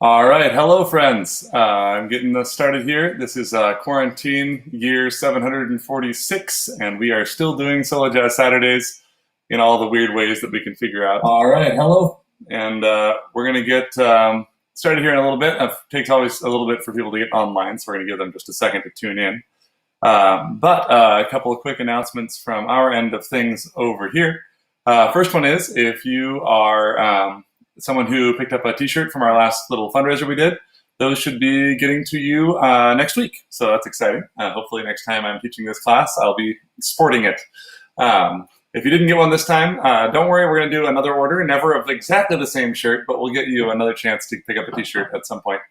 All right, hello friends. I'm getting us started here. This is quarantine year 746, and we are still doing Solo Jazz Saturdays in all the weird ways that we can figure out. All right, hello. And we're going to get started here in a little bit. It takes always a little bit for people to get online, so we're going to give them just a second to tune in. But a couple of quick announcements from our end of things over here. First one is, if you are someone who picked up a t-shirt from our last little fundraiser we did, those should be getting to you next week. So that's exciting. Hopefully next time I'm teaching this class, I'll be sporting it. If you didn't get one this time, don't worry, we're going to do another order, never of exactly the same shirt, but we'll get you another chance to pick up a t-shirt at some point.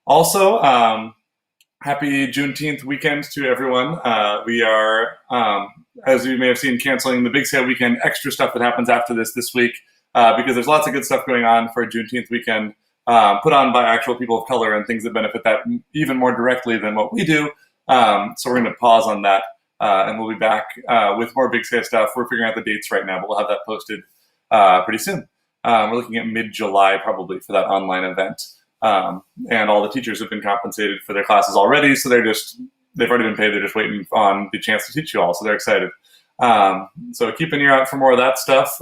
Also, happy Juneteenth weekend to everyone. We are, as you may have seen, canceling the Big Sale weekend extra stuff that happens after this week, because there's lots of good stuff going on for Juneteenth weekend, put on by actual people of color and things that benefit that even more directly than what we do. So we're going to pause on that, and we'll be back with more Big Sale stuff. We're figuring out the dates right now, but we'll have that posted pretty soon. We're looking at mid-July probably for that online event. And all the teachers have been compensated for their classes already, so they've already been paid. They're just waiting on the chance to teach you all, so they're excited. So keep an ear out for more of that stuff.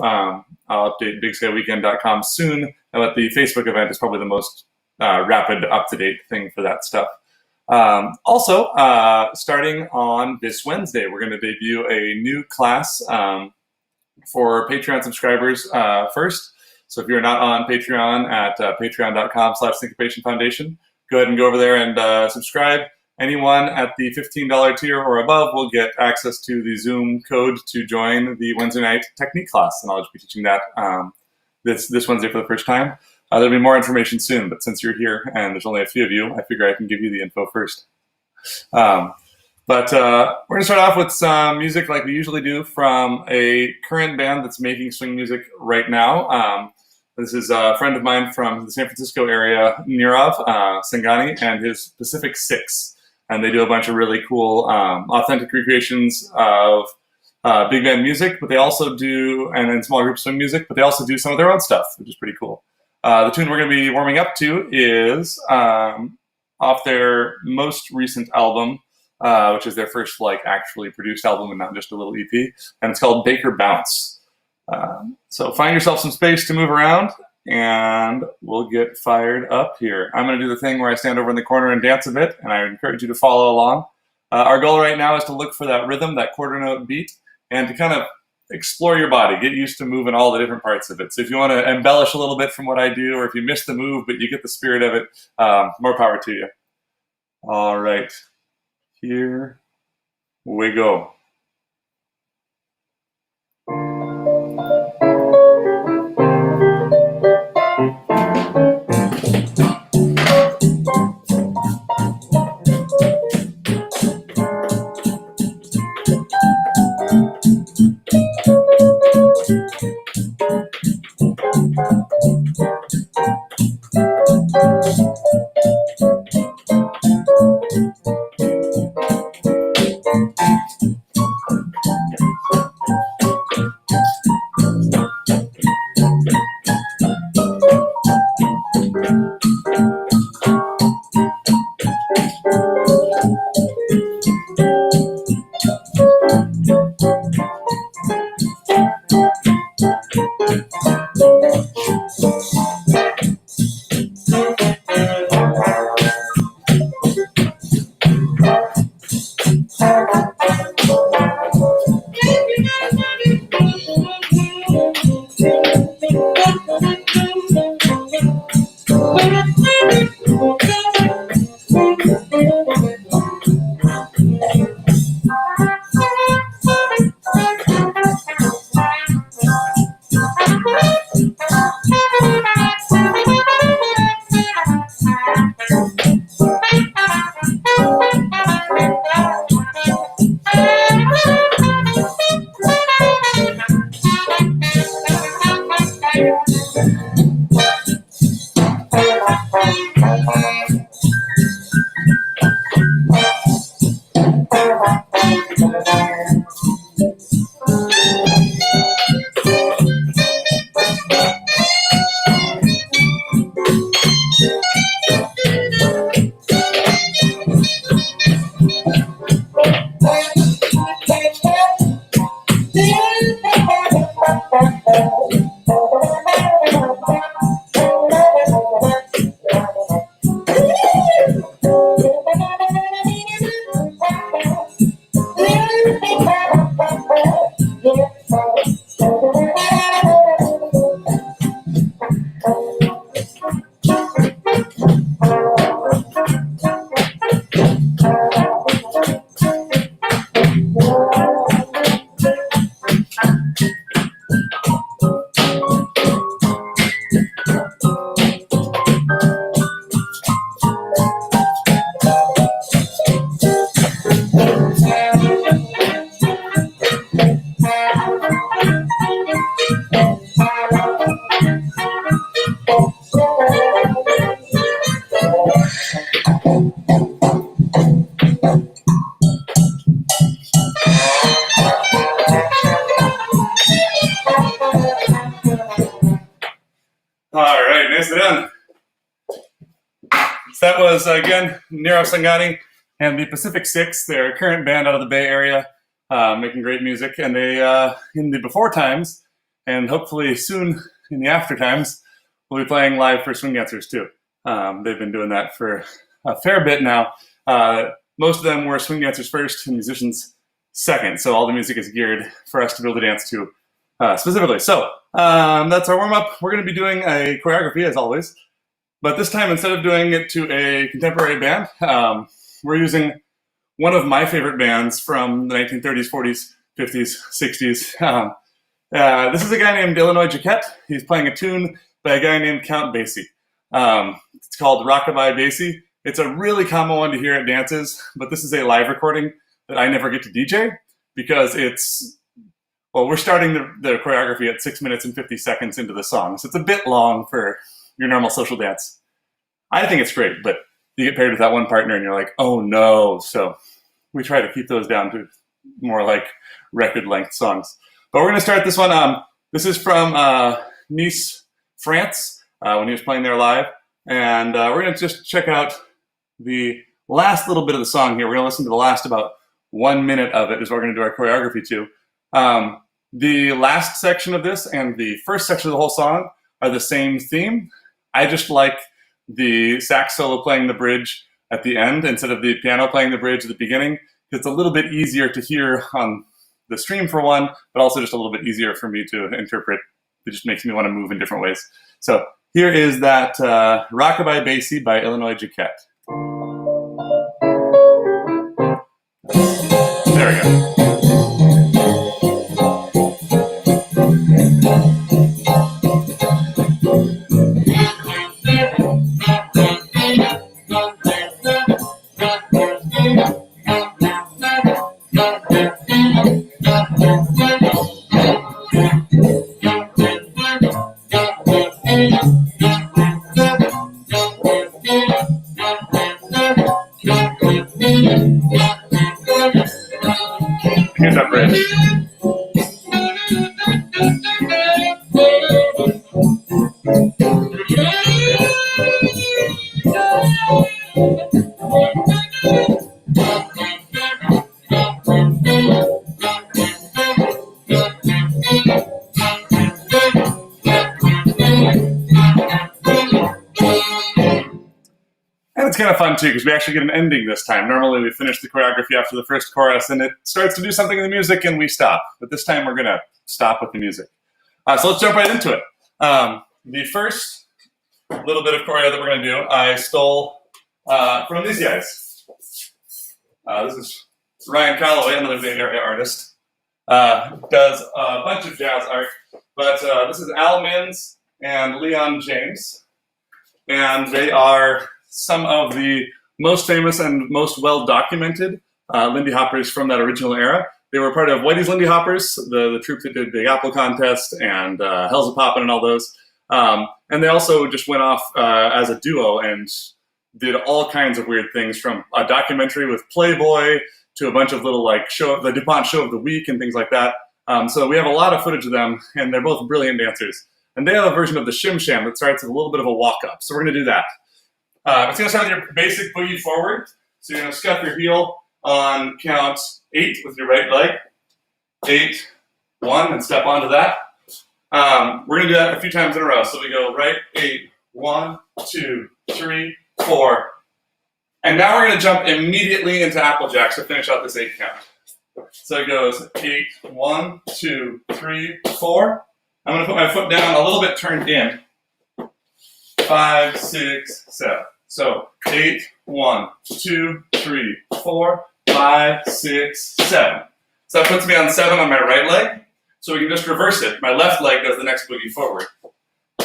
I'll update bigscaleweekend.com soon, but the Facebook event is probably the most rapid, up-to-date thing for that stuff. Also, starting on this Wednesday, we're going to debut a new class for Patreon subscribers first. So if you're not on Patreon at patreon.com/Syncopation Foundation, go ahead and go over there and subscribe. Anyone at the $15 tier or above will get access to the Zoom code to join the Wednesday night technique class, and I'll just be teaching that this Wednesday for the first time. There'll be more information soon, but since you're here and there's only a few of you, I figure I can give you the info first. But we're going to start off with some music like we usually do from a current band that's making swing music right now. This is a friend of mine from the San Francisco area, Nirav, Sanghani, and his Pacific Six. And they do a bunch of really cool, authentic recreations of big band music, but they also do, and then small group swing music, but they also do some of their own stuff, which is pretty cool. The tune we're going to be warming up to is off their most recent album, which is their first actually produced album and not just a little EP, and it's called Baker Bounce. So find yourself some space to move around, and we'll get fired up here. I'm going to do the thing where I stand over in the corner and dance a bit, and I encourage you to follow along. Our goal right now is to look for that rhythm, that quarter note beat, and to kind of explore your body, get used to moving all the different parts of it. So if you want to embellish a little bit from what I do, or if you miss the move but you get the spirit of it, more power to you. All right, here we go. All right, nicely done. So that was, again, Nirav, Sanghani and the Pacific Six. They're a current band out of the Bay Area, making great music. And they, in the before times, and hopefully soon in the after times, will be playing live for swing dancers too. They've been doing that for a fair bit now. Most of them were swing dancers first and musicians second. So all the music is geared for us to be able to dance to specifically. So that's our warm-up. We're going to be doing a choreography as always. But this time, instead of doing it to a contemporary band, we're using one of my favorite bands from the 1930s, 40s, 50s, 60s. This is a guy named Illinois Jacquet. He's playing a tune by a guy named Count Basie. It's called Rockabye Basie. It's a really common one to hear at dances, but this is a live recording that I never get to DJ because it's, well, we're starting the choreography at 6 minutes and 50 seconds into the song, so it's a bit long for your normal social dance. I think it's great, but you get paired with that one partner and you're like, oh no. So we try to keep those down to more like record length songs. But we're going to start this one. This is from Nice, France, when he was playing there live. And we're going to just check out the last little bit of the song here. We're going to listen to the last about 1 minute of it is what we're going to do our choreography to. The last section of this and the first section of the whole song are the same theme. I just like the sax solo playing the bridge at the end instead of the piano playing the bridge at the beginning. It's a little bit easier to hear on the stream for one, but also just a little bit easier for me to interpret. It just makes me want to move in different ways. So here is that Rockabye Basie by Illinois Jacquet. There we go. Here's that bridge. And it's kind of fun too, because we actually get an ending this time. Normally we finish the choreography after the first chorus and it starts to do something in the music and we stop. But this time we're going to stop with the music. So let's jump right into it. The first little bit of choreo that we're going to do, I stole from these guys. This is Ryan Calloway, another Bay Area artist. Does a bunch of jazz art. But this is Al Minns and Leon James. And they are some of the most famous and most well-documented Lindy Hoppers from that original era. They were part of Whitey's Lindy Hoppers, the troupe that did Big Apple Contest and Hell's A-Poppin' and all those. And they also just went off as a duo and did all kinds of weird things, from a documentary with Playboy to a bunch of little like the DuPont Show of the Week and things like that. So we have a lot of footage of them, and they're both brilliant dancers. And they have a version of the Shim Sham that starts with a little bit of a walk-up. So we're going to do that. It's going to start with your basic boogie forward. So you're going to scuff your heel on count 8 with your right leg. 8, 1, and step onto that. We're going to do that a few times in a row. So we go right, 8, 1, 2, 3, 4. And now we're going to jump immediately into Applejacks to finish out this 8 count. So it goes 8, 1, 2, 3, 4. I'm going to put my foot down a little bit turned in. 5, 6, 7. So 8, 1, 2, 3, 4, 5, 6, 7. So that puts me on 7 on my right leg. So we can just reverse it. My left leg does the next boogie forward.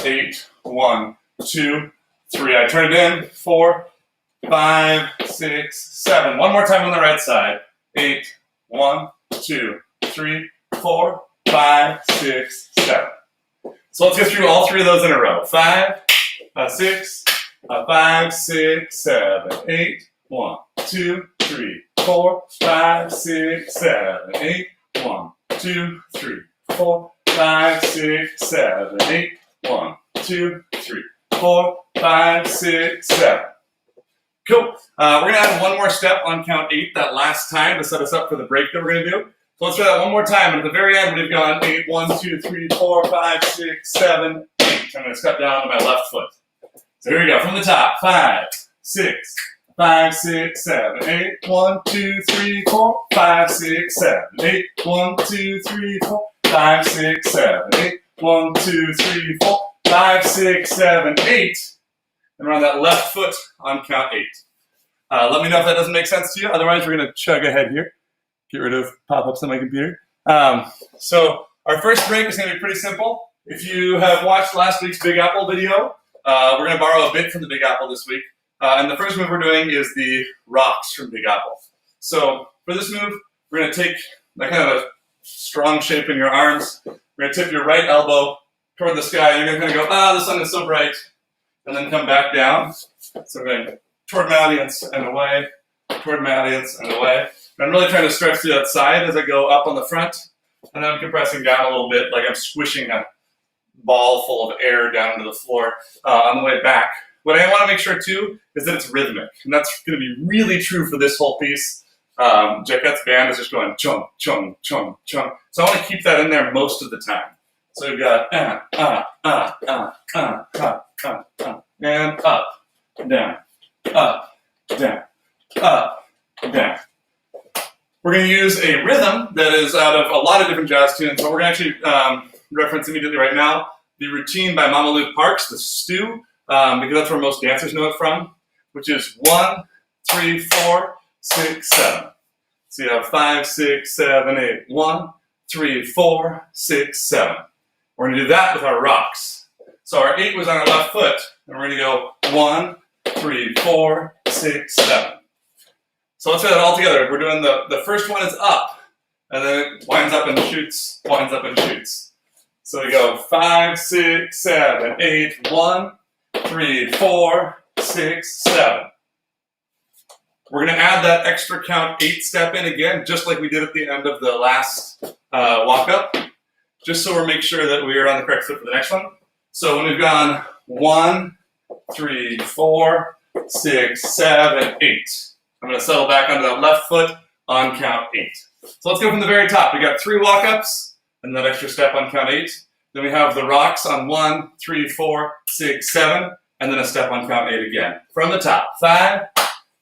8, 1, 2, 3. I turn it in. 4, 5, 6, 7. One more time on the right side. 8, 1, 2, 3, 4, 5, 6, 7. So let's get through all 3 of those in a row. 5, 6, 5, 6, 7, 8. 1, 2, 3, 4, 5, 6, 7, 8. 1, 2, 3, 4, 5, 6, 7, 8. 1, 2, 3, 4, 5, 6, 7. Cool. We're going to add one more step on count 8 that last time to set us up for the break that we're going to do. So let's try that one more time. And at the very end, we've gone 8, 1, 2, 3, 4, 5, 6, 7, 8. I'm going to step down to my left foot. So here we go. From the top. 5, 6, 5, 6, 7, 8. 1, 2, 3, 4, 5, 6, 7, 8. 1, 2, 3, 4, 5, 6, 7, 8. 1, 2, 3, 4, 5, 6, 7, 8. And we're on that left foot on count 8. Let me know if that doesn't make sense to you. Otherwise, we're going to chug ahead here. Get rid of pop-ups on my computer. So our first break is going to be pretty simple. If you have watched last week's Big Apple video, we're going to borrow a bit from the Big Apple this week. And the first move we're doing is the rocks from Big Apple. So for this move, we're going to take that kind of a strong shape in your arms. We're going to tip your right elbow toward the sky. You're going to kind of go, the sun is so bright. And then come back down. So we're going toward my audience and away, toward my audience and away. And I'm really trying to stretch to that side as I go up on the front. And then I'm compressing down a little bit, like I'm squishing a ball full of air down to the floor on the way back. What I want to make sure, too, is that it's rhythmic. And that's going to be really true for this whole piece. Jacquet's band is just going chung, chung, chung, chung. So I want to keep that in there most of the time. So we've got and up, down, up, down, up, down. We're going to use a rhythm that is out of a lot of different jazz tunes, but we're going to actually reference immediately right now the routine by Mamalu Parks, the Stew, because that's where most dancers know it from, which is 1, 3, 4, 6, 7. So you have 5, 6, 7, 8. 1, 3, 4, 6, 7. We're going to do that with our rocks. So our 8 was on our left foot, and we're going to go 1, 3, 4, 6, 7. So let's try that all together. We're doing the first one is up, and then it winds up and shoots, winds up and shoots. So we go 5, 6, 7, 8, 1, 3, 4, 6, 7. We're going to add that extra count 8 step in again, just like we did at the end of the last walk up, just so we'll make sure that we are on the correct foot for the next one. So when we've gone 1, 3, 4, 6, 7, 8, I'm going to settle back onto that left foot on count 8. So let's go from the very top. We got 3 walk-ups and that extra step on count 8. Then we have the rocks on 1, 3, 4, 6, 7, and then a step on count 8 again. From the top, 5,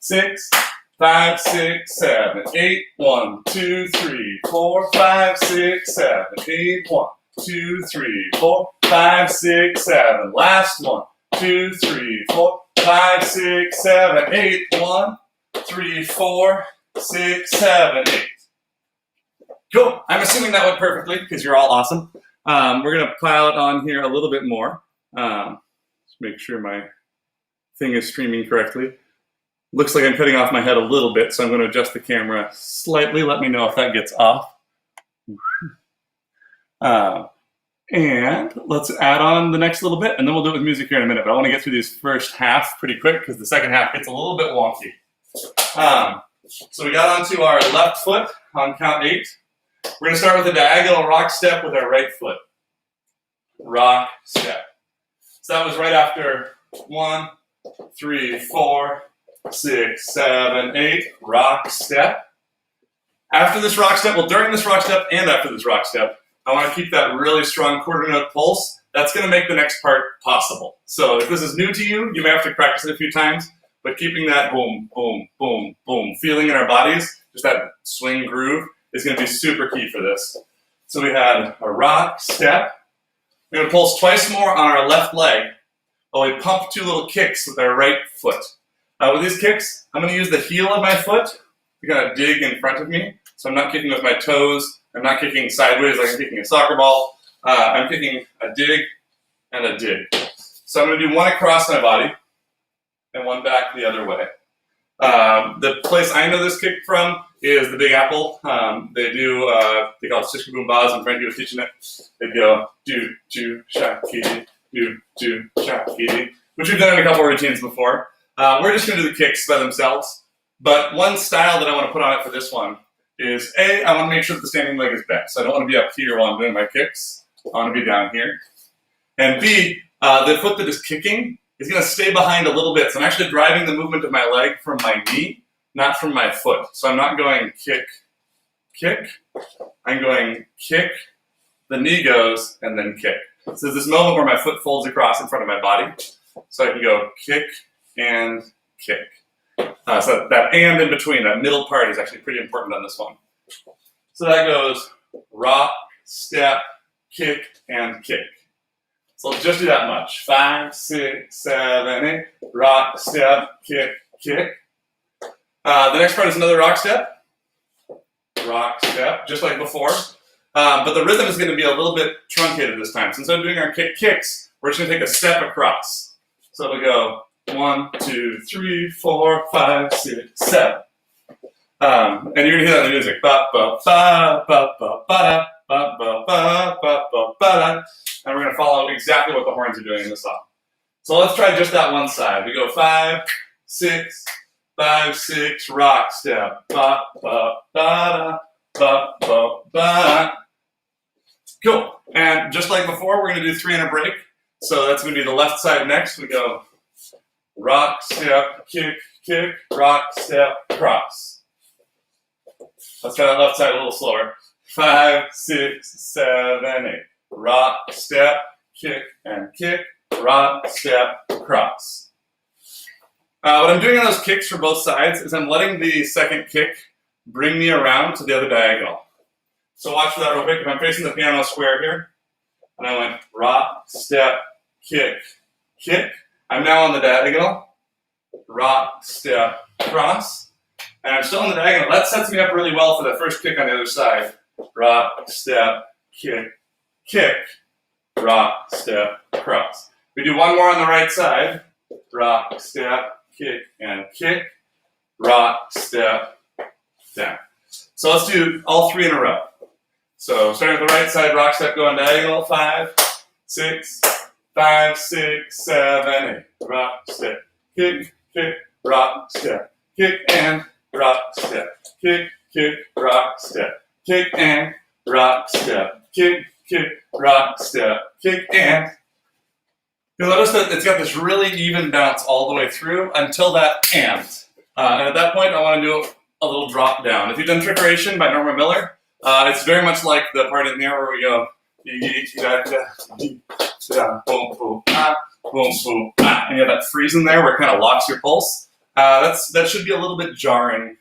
6, 5, 6, 7, 8, 1, 2, 3, 4, 5, 6, 7, 8, 1, 2, 3, 4, 5, 6, 7. Last 1, 2, 3, 4, 5, 6, 7, 8, 1, 3, 4, 6, 7, 8. Cool. I'm assuming that went perfectly because you're all awesome. We're going to pile it on here a little bit more. Just make sure my thing is streaming correctly. Looks like I'm cutting off my head a little bit, so I'm going to adjust the camera slightly. Let me know if that gets off. And let's add on the next little bit, and then we'll do it with music here in a minute. But I want to get through these first half pretty quick because the second half gets a little bit wonky. So we got onto our left foot on count 8. We're going to start with a diagonal rock step with our right foot. Rock step. So that was right after 1, 3, 4, 6, 7, 8. Rock step. After this rock step, well, during this rock step and after this rock step, I want to keep that really strong quarter note pulse. That's going to make the next part possible. So if this is new to you, you may have to practice it a few times. But keeping that boom, boom, boom, boom feeling in our bodies, just that swing groove, is going to be super key for this. So we had a rock step. We're going to pulse twice more on our left leg while we pump 2 little kicks with our right foot. With these kicks, I'm going to use the heel of my foot to kind of dig in front of me. So I'm not kicking with my toes. I'm not kicking sideways like I'm kicking a soccer ball. I'm kicking a dig and a dig. So I'm going to do one across my body and one back the other way. The place I know this kick from is the Big Apple. They call it Syncopation Foundation, and Frankie was teaching it. They'd go, do, shakiti, do, shakiti. which we've done in a couple of routines before. We're just going to do the kicks by themselves. But one style that I want to put on it for this one is A, I want to make sure that the standing leg is bent. So I don't want to be up here while I'm doing my kicks. I want to be down here. And B, the foot that is kicking is going to stay behind a little bit. So I'm actually driving the movement of my leg from my knee, not from my foot. So I'm not going kick, kick. I'm going kick, the knee goes, and then kick. So there's this moment where my foot folds across in front of my body. So I can go kick and kick. So that and in between, that middle part is actually pretty important on this one. So that goes rock, step, kick, and kick. So let's just do that much. 5, 6, 7, 8. Rock, step, kick, kick. The next part is another rock, step, just like before. But the rhythm is going to be a little bit truncated this time. So instead of doing our kick kicks, we're just going to take a step across. So it'll go 1, 2, 3, 4, 5, 6, 7. And you're going to hear that in the music. Ba, ba, ba, ba, ba, ba, ba, ba, ba, ba, ba, ba. And we're going to follow exactly what the horns are doing in the song. So let's try just that one side. We go 5, 6, 5, 6, rock, step. Ba, ba, ba, ba, ba, ba. Cool. And just like before, we're going to do 3 in a break. So that's going to be the left side next. We go rock, step, kick, kick, rock, step, cross. Let's try that left side a little slower. 5, 6, 7, 8. Rock, step, kick, and kick, rock, step, cross. What I'm doing on those kicks for both sides is I'm letting the second kick bring me around to the other diagonal. So watch for that real quick. If I'm facing the piano square here, and I went rock, step, kick, kick, I'm now on the diagonal, rock, step, cross, and I'm still on the diagonal. That sets me up really well for that first kick on the other side. Rock, step, kick, kick, rock, step, cross. We do one more on the right side. Rock, step, kick, and kick, rock, step, down. So let's do all 3 in a row. So starting with the right side, rock, step, going diagonal. 5, 6, 5, 6, 7, 8. Rock, step, kick, kick, rock, step, kick, and rock, step, kick, kick, rock, step, kick, and rock, step, kick, kick, rock, step, kick, and. You'll notice that it's got this really even bounce all the way through until that and. And at that point, I want to do a little drop down. If you've done Trickeration by Norma Miller, it's very much like the part in there where we go, and you have that freeze in there where it kind of locks your pulse. That should be a little bit jarring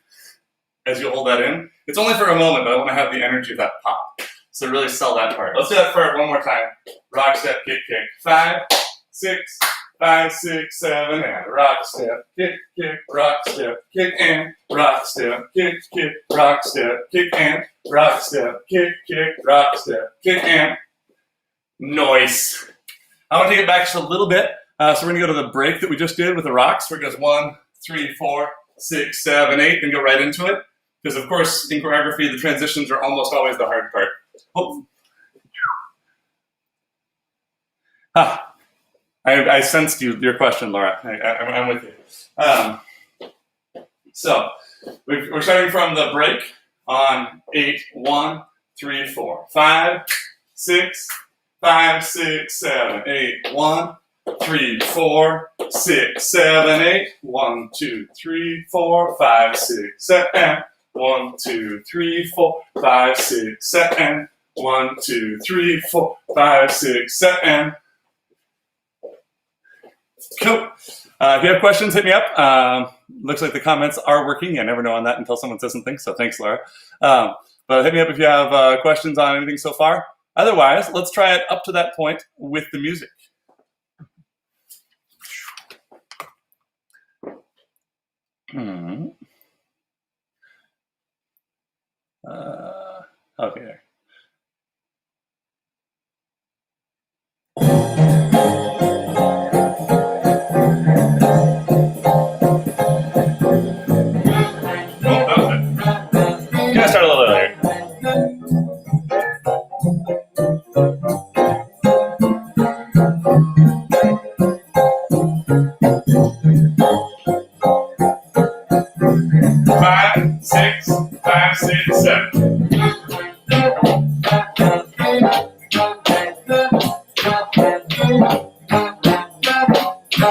as you hold that in. It's only for a moment, but I want to have the energy of that pop. So really sell that part. Let's do that part one more time. Rock, step, kick, kick. 5, 6, 5, 6, 7, and rock, step, kick, kick, rock, step, kick, and rock, step, kick, kick, rock, step, kick, and rock, step, kick, kick, rock, step, kick, and noise. I want to take it back just a little bit. So we're going to go to the break that we just did with the rocks, where it goes 1, 3, 4, 6, 7, 8, and go right into it. Because, of course, in choreography, the transitions are almost always the hard part. Oh. I sensed your question, Laura. I'm with you. So we're starting from the break on 8, 1, 3, 4, 5, 6, 5, 6, 7, 8, 1, 3, 4, 6, 7, 8, 1, 2, 3, 4, 5, 6, 7, 1, 2, 3, 4, 5, 6, 7, 1, 2, 3, 4, 5, 6, 7. Cool. If you have questions, hit me up. Looks like the comments are working. I never know on that until someone says something, so thanks, Laura. But hit me up if you have questions on anything so far. Otherwise, let's try it up to that point with the music. Okay. Start a little earlier. It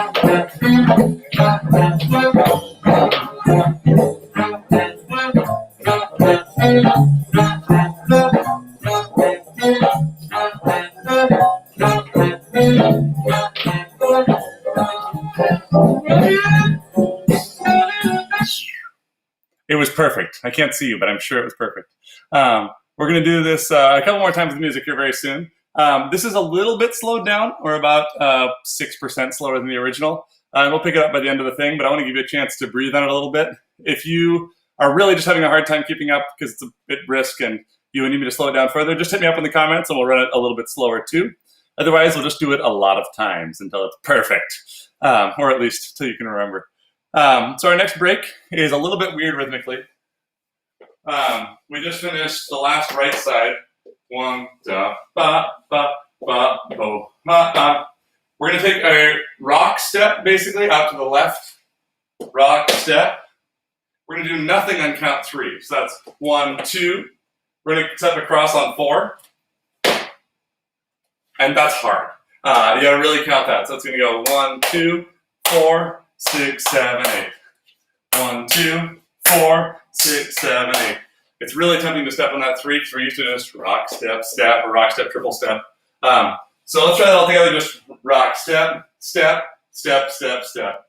was perfect. I can't see you, but I'm sure it was perfect. We're going to do this a couple more times with music here very soon. This is a little bit slowed down, or about 6% slower than the original. And we'll pick it up by the end of the thing, but I want to give you a chance to breathe on it a little bit. If you are really just having a hard time keeping up because it's a bit brisk and you need me to slow it down further, just hit me up in the comments and we'll run it a little bit slower too. Otherwise, we'll just do it a lot of times until it's perfect, or at least until you can remember. So our next break is a little bit weird rhythmically. We just finished the last right side. One, da, ba, ba, ba, bo, ma, ma. We're going to take a rock step, basically, out to the left. Rock step. We're going to do nothing on count 3. So that's 1, 2. We're going to step across on 4. And that's hard. You got to really count that. So it's going to go 1, 2, 4, 6, 7, 8. 1, 2, 4, 6, 7, 8. It's really tempting to step on that 3 because we're used to just rock, step, step, or rock, step, triple step. So let's try that all together. Just rock, step, step, step, step, step.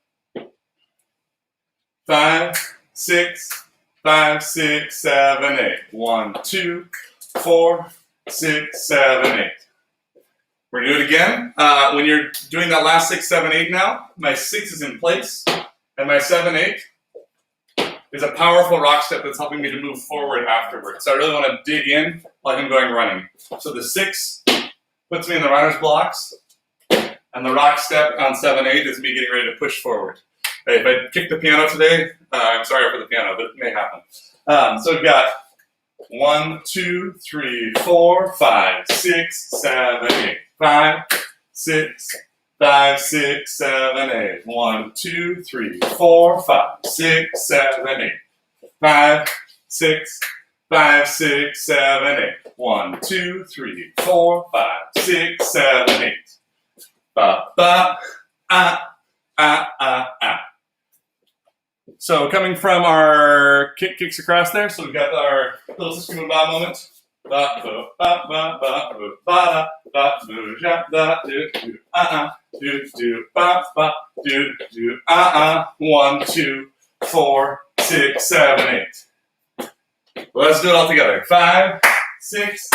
5, 6, 5, 6, 7, 8. 1, 2, 4, 6, 7, 8. We're going to do it again. When you're doing that last 6, 7, 8 now, my 6 is in place, and my 7, 8 is a powerful rock step that's helping me to move forward afterwards. So I really want to dig in like I'm going running. So the 6 puts me in the runner's blocks, and the rock step on 7, 8 is me getting ready to push forward. If I kick the piano today, I'm sorry for the piano, but it may happen. So we've got 1, 2, 3, 4, 5, 6, 7, 8. 5, 6, 5, 6, 7, 8. 1, 2, 3, 4, 5, 6, 7, 8. 5, 6, 5, 6, 7, 8. 1, 2, 3, 4, 5, 6, 7, 8. Ba, ba, ah, ah, ah, ah. So coming from our kicks across there, so we've got our little Syncopation moment. Ba, ba, ba, ba, ba, ba, ba, ba, do, ja, da, do, do, ba, ba, do, 1, 2, 4, 6, 7, 8. Let's do it all together. 5, 6,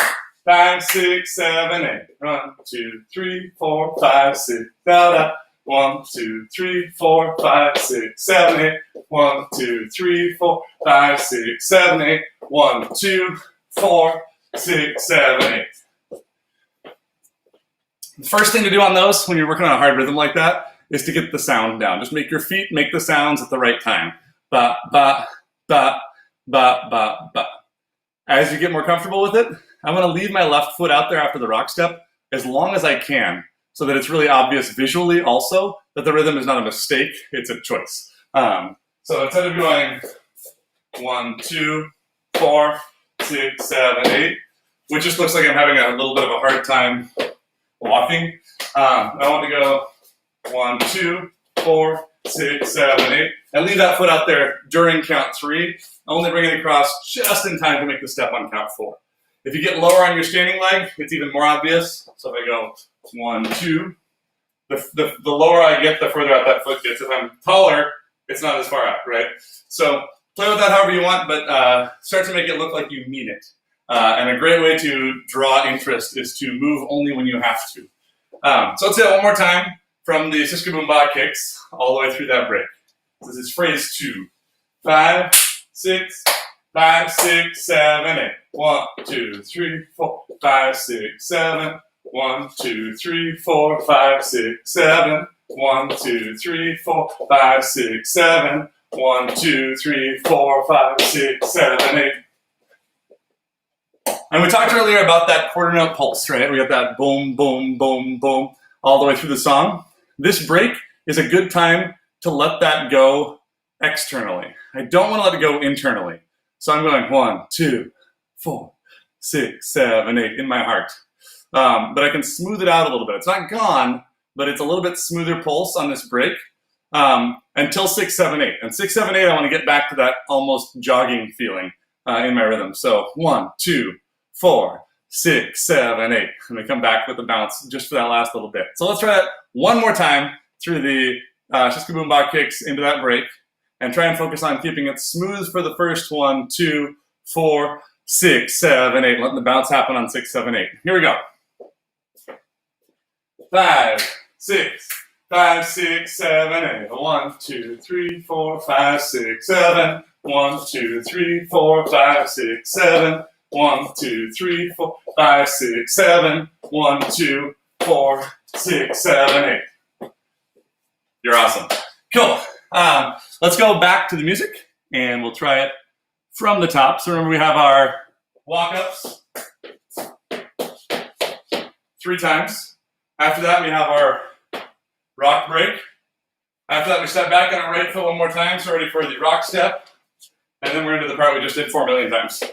5, 6, 7, 8. 1, 2, 3, 4, 5, 6, da, da. 1, 2, 3, 4, 5, 6, 7, 8. 1, 2, 3, 4, 5, 6, 7, 8. 1, 2, 4, 6, 7, 8. The first thing to do on those when you're working on a hard rhythm like that is to get the sound down. Just make your feet make the sounds at the right time. Ba, ba, ba, ba, ba, ba. As you get more comfortable with it, I'm going to leave my left foot out there after the rock step as long as I can so that it's really obvious visually also that the rhythm is not a mistake, it's a choice. So instead of going 1, 2, 4, 6, 7, 8, which just looks like I'm having a little bit of a hard time walking. I want to go 1, 2, 4, 6, 7, 8, and leave that foot out there during count 3, only bring it across just in time to make the step on count 4. If you get lower on your standing leg, it's even more obvious. So if I go 1, 2, the lower I get, the further out that foot gets. If I'm taller, it's not as far out, right? So play with that however you want, but start to make it look like you mean it. And a great way to draw interest is to move only when you have to. So let's do that one more time from the Syncopation kicks all the way through that break. This is phrase 2. 5, 6, 5, 6, 7, 8. 1, 2, 3, 4, 5, 6, 7. 1, 2, 3, 4, 5, 6, 7. 1, 2, 3, 4, 5, 6, 7. 1, 2, 3, 4, 5, 6, 7, 8. And we talked earlier about that quarter note pulse, right? We got that boom, boom, boom, boom all the way through the song. This break is a good time to let that go externally. I don't want to let it go internally. So I'm going 1, 2, 4, 6, 7, 8 in my heart. But I can smooth it out a little bit. It's not gone, but it's a little bit smoother pulse on this break until 6, 7, 8. And 6, 7, 8, I want to get back to that almost jogging feeling in my rhythm. So 1, 2, 4, 6, 7, 8. And we come back with the bounce just for that last little bit. So let's try that one more time through the Shiskaboomba kicks into that break, and try and focus on keeping it smooth for the first 1, 2, 4, 6, 7, 8. Letting the bounce happen on 6, 7, 8. Here we go. 5, 6, 5, 6, 7, 8. 1, 2, 3, 4, 5, 6, 7. 1, 2, 3, 4, 5, 6, 7. 1, 2, 3, 4, 5, 6, 7. 1, 2, 4, 6, 7, 8. You're awesome. Cool. Let's go back to the music, and we'll try it from the top. So remember, we have our walk-ups 3 times. After that, we have our rock break. After that, we step back on our right foot one more time, so ready for the rock step. And then we're into the part we just did 4 million times.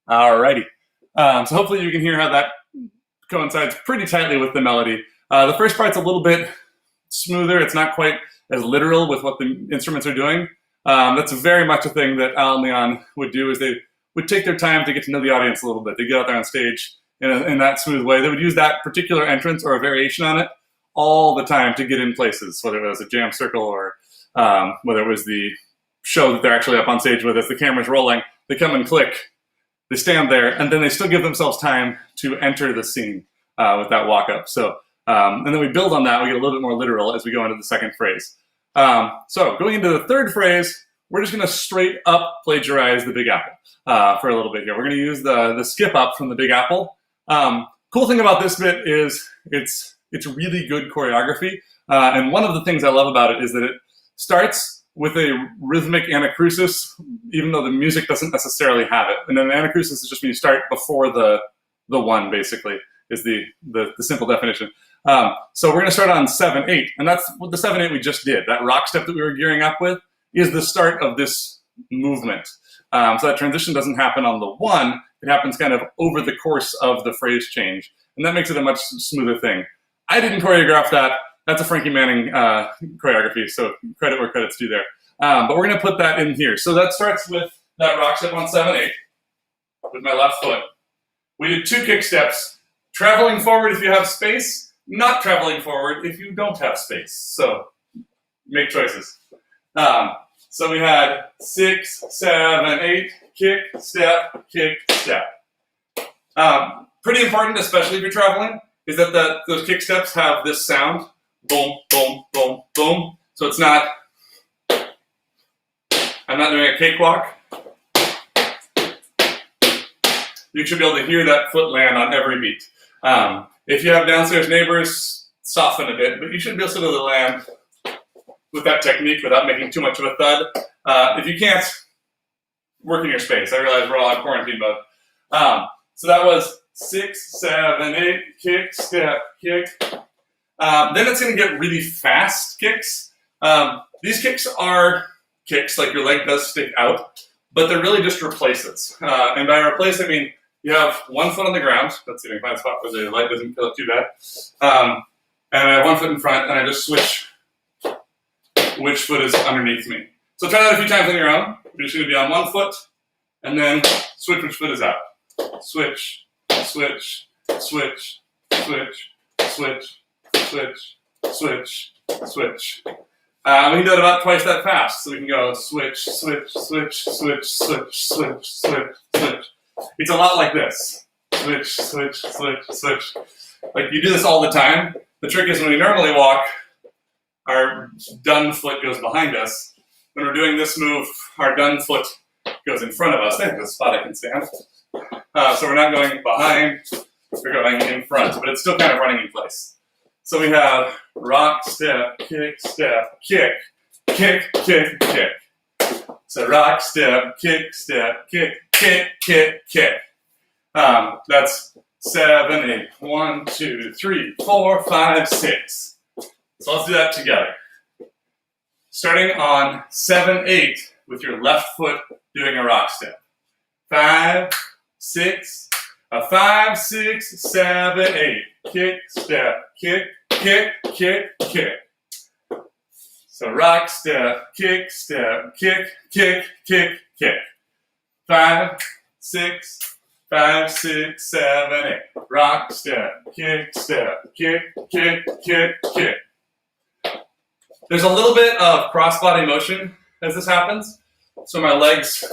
Alrighty. So hopefully you can hear how that coincides pretty tightly with the melody. The first part's a little bit smoother. It's not quite as literal with what the instruments are doing. That's very much a thing that Al and Leon would do, is they would take their time to get to know the audience a little bit. They get out there on stage in that smooth way. They would use that particular entrance or a variation on it all the time to get in places, whether it was a jam circle or whether it was the show that they're actually up on stage with. As the camera's rolling, they come and click, they stand there, and then they still give themselves time to enter the scene with that walk-up. So, and then we build on that. We get a little bit more literal as we go into the second phrase. So going into the third phrase, we're just going to straight up plagiarize the Big Apple for a little bit here. We're going to use the skip up from the Big Apple. Cool thing about this bit is it's really good choreography. And one of the things I love about it is that it starts with a rhythmic anacrusis, even though the music doesn't necessarily have it. And an anacrusis is just when you start before the one, basically, is the simple definition. So we're going to start on 7/8, and that's what the 7/8 we just did. That rock step that we were gearing up with is the start of this movement. So that transition doesn't happen on the 1; it happens kind of over the course of the phrase change, and that makes it a much smoother thing. I didn't choreograph that. That's a Frankie Manning choreography, so credit where credit's due there. But we're going to put that in here. So that starts with that rock step on 7/8 with my left foot. We did 2 kick steps, traveling forward if you have space, not traveling forward if you don't have space. So make choices. So we had 6, 7, 8, kick, step, kick, step. Pretty important, especially if you're traveling, is that those kick steps have this sound. Boom, boom, boom, boom. So it's not, I'm not doing a cakewalk. You should be able to hear that foot land on every beat. If you have downstairs neighbors, soften a bit, but you should be able to land with that technique without making too much of a thud. If you can't, work in your space. I realize we're all in quarantine mode. So that was 6, 7, 8, kick, step, kick. Then it's going to get really fast kicks. These kicks are kicks, like your leg does stick out, but they're really just replaces. And by replace, I mean you have one foot on the ground. Let's see if I can find a spot where the light doesn't kill it too bad. And I have one foot in front, and I just switch which foot is underneath me. So try that a few times on your own. You're just going to be on one foot, and then switch which foot is out. Switch, switch, switch, switch, switch, switch, switch, switch. We can do it about twice that fast. So we can go switch, switch, switch, switch, switch, switch, switch, switch. It's a lot like this. Switch, switch, switch, switch. Like you do this all the time. The trick is when we normally walk, our done foot goes behind us. When we're doing this move, our done foot goes in front of us. There's a spot I can stand. So we're not going behind, we're going in front, but it's still kind of running in place. So we have rock, step, kick, kick, kick, kick. So rock, step, kick, kick, kick, kick. That's 7, 8. 1, 2, 3, 4, 5, 6. So let's do that together. Starting on 7, 8 with your left foot doing a rock step. 5, 6, a 5, 6, 7, 8. Kick, step, kick, kick, kick, kick. So rock, step, kick, kick, kick, kick. 5, 6, 5, 6, 7, 8. Rock, step, kick, kick, kick, kick. There's a little bit of cross-body motion as this happens. So my legs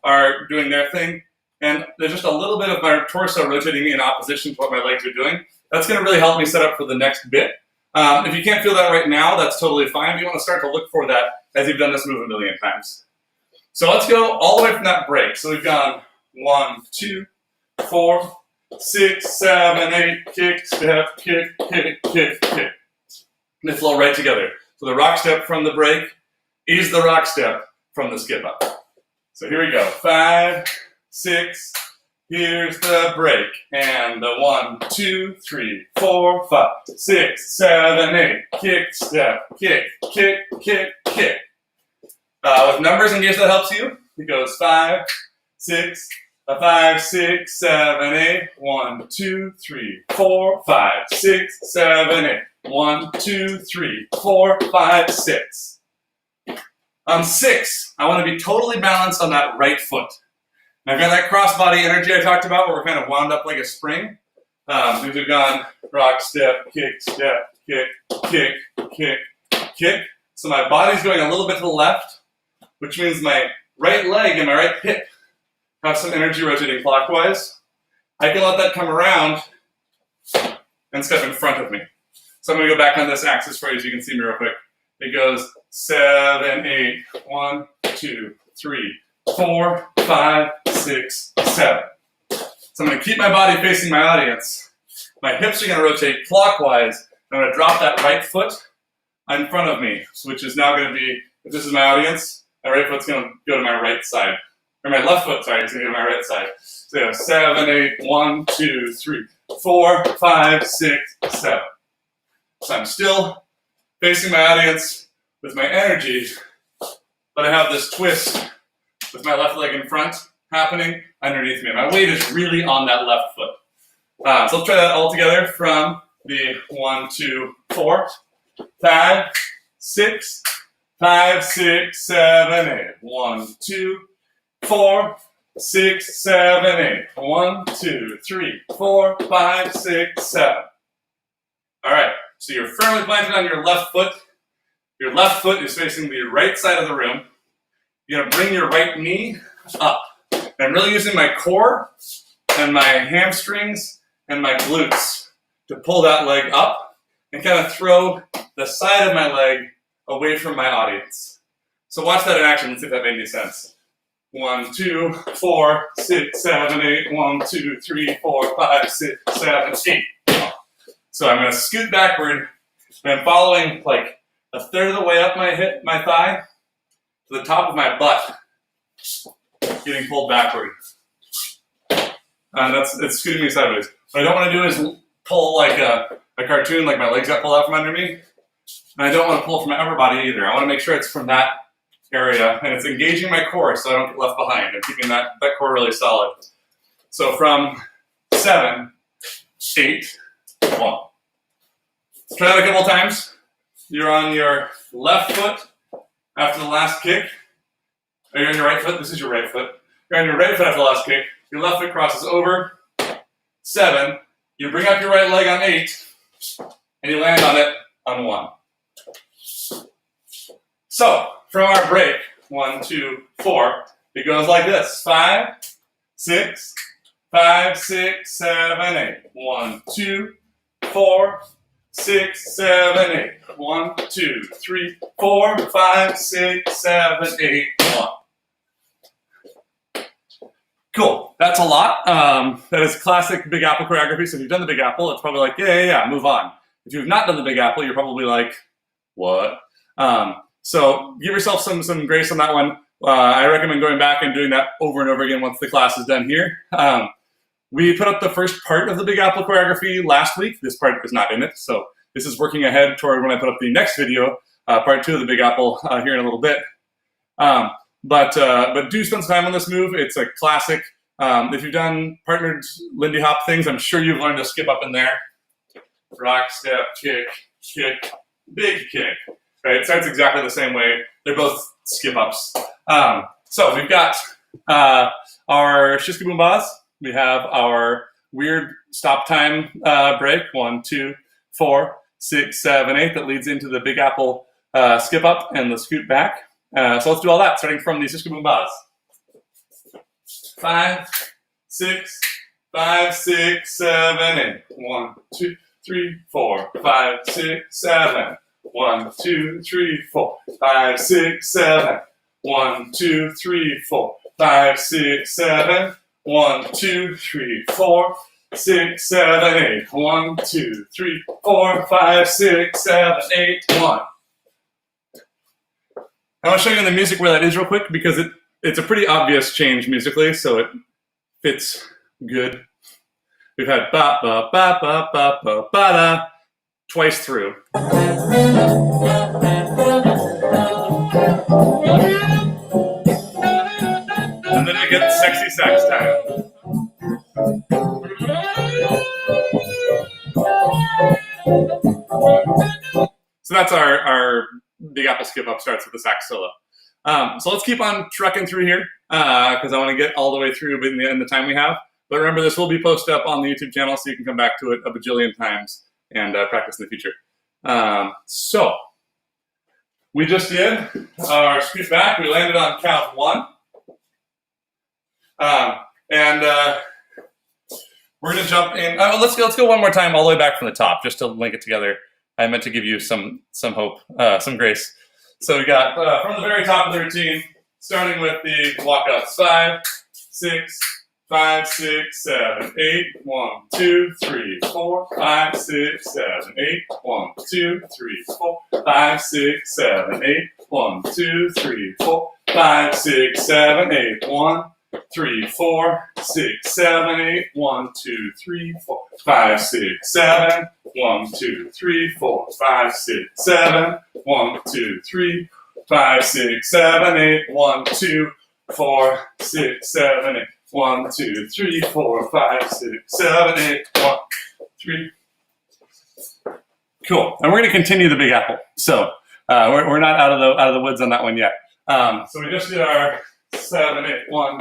are doing their thing, and there's just a little bit of my torso rotating in opposition to what my legs are doing. That's going to really help me set up for the next bit. If you can't feel that right now, that's totally fine. You want to start to look for that as you've done this move a million times. So let's go all the way from that break. So we've gone 1, 2, 4, 6, 7, 8, kick, step, kick, kick, kick, kick. And they flow right together. So the rock step from the break is the rock step from the skip up. So here we go. 5, 6, here's the break. And the 1, 2, 3, 4, 5, 6, 7, 8. Kick, step, kick, kick, kick, kick. With numbers, in case that helps you, it goes 5, 6, 5, 6, 7, 8. 1, 2, 3, 4, 5, 6, 7, 8. 1, 2, 3, 4, 5, 6. On 6, I want to be totally balanced on that right foot. And I've got that cross-body energy I talked about where we're kind of wound up like a spring. We've gone rock, step, kick, kick, kick, kick. So my body's going a little bit to the left, which means my right leg and my right hip have some energy rotating clockwise. I can let that come around and step in front of me. So I'm going to go back on this axis for you so you can see me real quick. It goes 7, 8, 1, 2, 3, 4, 5, 6, 7. So I'm going to keep my body facing my audience. My hips are going to rotate clockwise. I'm going to drop that right foot in front of me, which is now going to be, if this is my audience, my right foot's going to go to my right side. Or my left foot, sorry, is going to go to my right side. So 7, 8, 1, 2, 3, 4, 5, 6, 7. So I'm still facing my audience with my energy, but I have this twist with my left leg in front happening underneath me. My weight is really on that left foot. So let's try that all together from the 1, 2, 4, 5, 6, 5, 6, 7, 8. 1, 2, 4, 6, 7, 8. 1, 2, 3, 4, 5, 6, 7. All right, so you're firmly planted on your left foot. Your left foot is facing the right side of the room. You're gonna bring your right knee up. And I'm really using my core and my hamstrings and my glutes to pull that leg up and kind of throw the side of my leg away from my audience. So watch that in action and see if that made any sense. 1, 2, 4, 6, 7, 8. 1, 2, 3, 4, 5, 6, 7, 8. So I'm going to scoot backward, and I'm following like a third of the way up my hip, my thigh, to the top of my butt, getting pulled backward. It's scooting me sideways. What I don't want to do is pull like a cartoon, like my legs got pulled out from under me. And I don't want to pull from my upper body either. I want to make sure it's from that area, and it's engaging my core so I don't get left behind. I'm keeping that core really solid. So from 7, 8, 1. Let's try that a couple times. You're on your left foot after the last kick. Or you're on your right foot. This is your right foot. You're on your right foot after the last kick. Your left foot crosses over. 7. You bring up your right leg on 8, and you land on it on 1. So, from our break, 1, 2, 4, it goes like this. 5, 6, 5, 6, 7, 8. 1, 2, 4, 6, 7, 8. 1, 2, 3, 4, 5, 6, 7, 8, 1. Cool. That's a lot. That is classic Big Apple choreography. So if you've done the Big Apple, it's probably like, yeah, move on. If you've not done the Big Apple, you're probably like, what? So give yourself some grace on that one. I recommend going back and doing that over and over again once the class is done here. We put up the first part of the Big Apple choreography last week. This part is not in it, so this is working ahead toward when I put up the next video, part 2 of the Big Apple here in a little bit. But do spend some time on this move. It's a classic. If you've done partnered Lindy Hop things, I'm sure you've learned to skip up in there. Rock, step, kick, kick, big kick. Right? It starts exactly the same way. They're both skip ups. So we've got our Shiska Boom Bas. We have our weird stop time break. 1, 2, 4, 6, 7, 8. That leads into the Big Apple skip up and the scoot back. So let's do all that, starting from the Shiska Boom Bas. 5, 6, 5, 6, 7, 8. 1, 2, 3, 4, 5, 6, 7. 1, 2, 3, 4, 5, 6, 7. 1, 2, 3, 4, 5, 6, 7. 1, 2, 3, 4, 6, 7, 8. 1, 2, 3, 4, 5, 6, 7, 8, 1. I want to show you in the music where that is real quick because it's a pretty obvious change musically, so it fits good. We've had ba ba ba ba ba ba ba da twice through. And then we get sexy sax time. So that's our Big Apple skip up starts with the sax solo. So let's keep on trucking through here because I want to get all the way through in the time we have. But remember, this will be posted up on the YouTube channel, so you can come back to it a bajillion times and practice in the future. So we just did our scoot back. We landed on count 1. And we're going to jump in. Let's go one more time all the way back from the top, just to link it together. I meant to give you some hope, some grace. So we got from the very top of the routine, starting with the walkouts. 5, 6, 5, 6, 7, 8. 1, 2, 3, 4, 5, 6, 7, 8. 1, 2, 3, 4, 5, 6, 7, 8. 1, 2, 3, 4, 5, 6, 7, 8. 1, 3, 4, 6, 7, 8. 1, 2, 3, 4, 5, 6, 7. 1, 2, 3, 4, 5, 6, 7. 1, 2, 3, 5, 6, 7, 8. 1, 2, 4, 6, 7, 8. 1, 2, 3, 4, 5, 6, 7, 8. 1, 3. Cool. And we're going to continue the Big Apple. So we're not out of the woods on that one yet. So we just did our 7, 8, 1.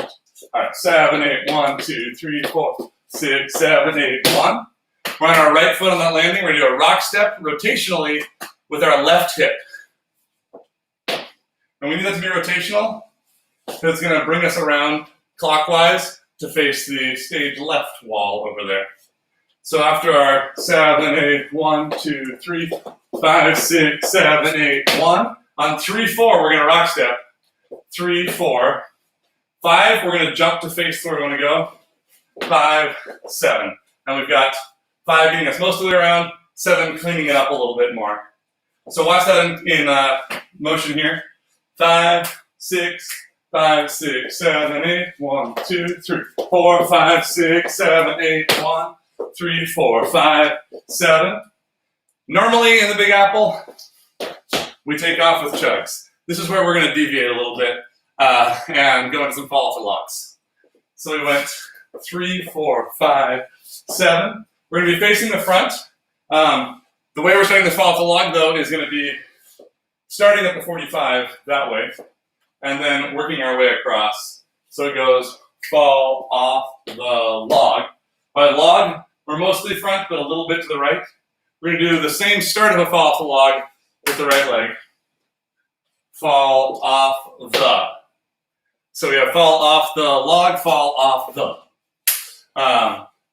All right, 7, 8, 1, 2, 3, 4, 6, 7, 8, 1. We're on our right foot on that landing. We're going to do a rock step rotationally with our left hip. And we need that to be rotational because it's going to bring us around clockwise to face the stage left wall over there. So after our 7, 8, 1, 2, 3, 5, 6, 7, 8, 1. On 3, 4, we're going to rock step. 3, 4. 5, we're going to jump to face where we want to go. 5, 7. And we've got 5 getting us most of the way around, 7 cleaning it up a little bit more. So watch that in motion here. 5, 6, 5, 6, 7, 8. 1, 2, 3, 4, 5, 6, 7, 8. 1, 3, 4, 5, 7. Normally in the Big Apple, we take off with chugs. This is where we're going to deviate a little bit and go into some follow-through locks. So we went 3, 4, 5, 7. We're going to be facing the front. The way we're starting this follow-through log, though, is going to be starting at the 45 that way, and then working our way across. So it goes fall off the log. By log, we're mostly front, but a little bit to the right. We're going to do the same start of a follow-through log with the right leg. Fall off the. So we have fall off the log, fall off the.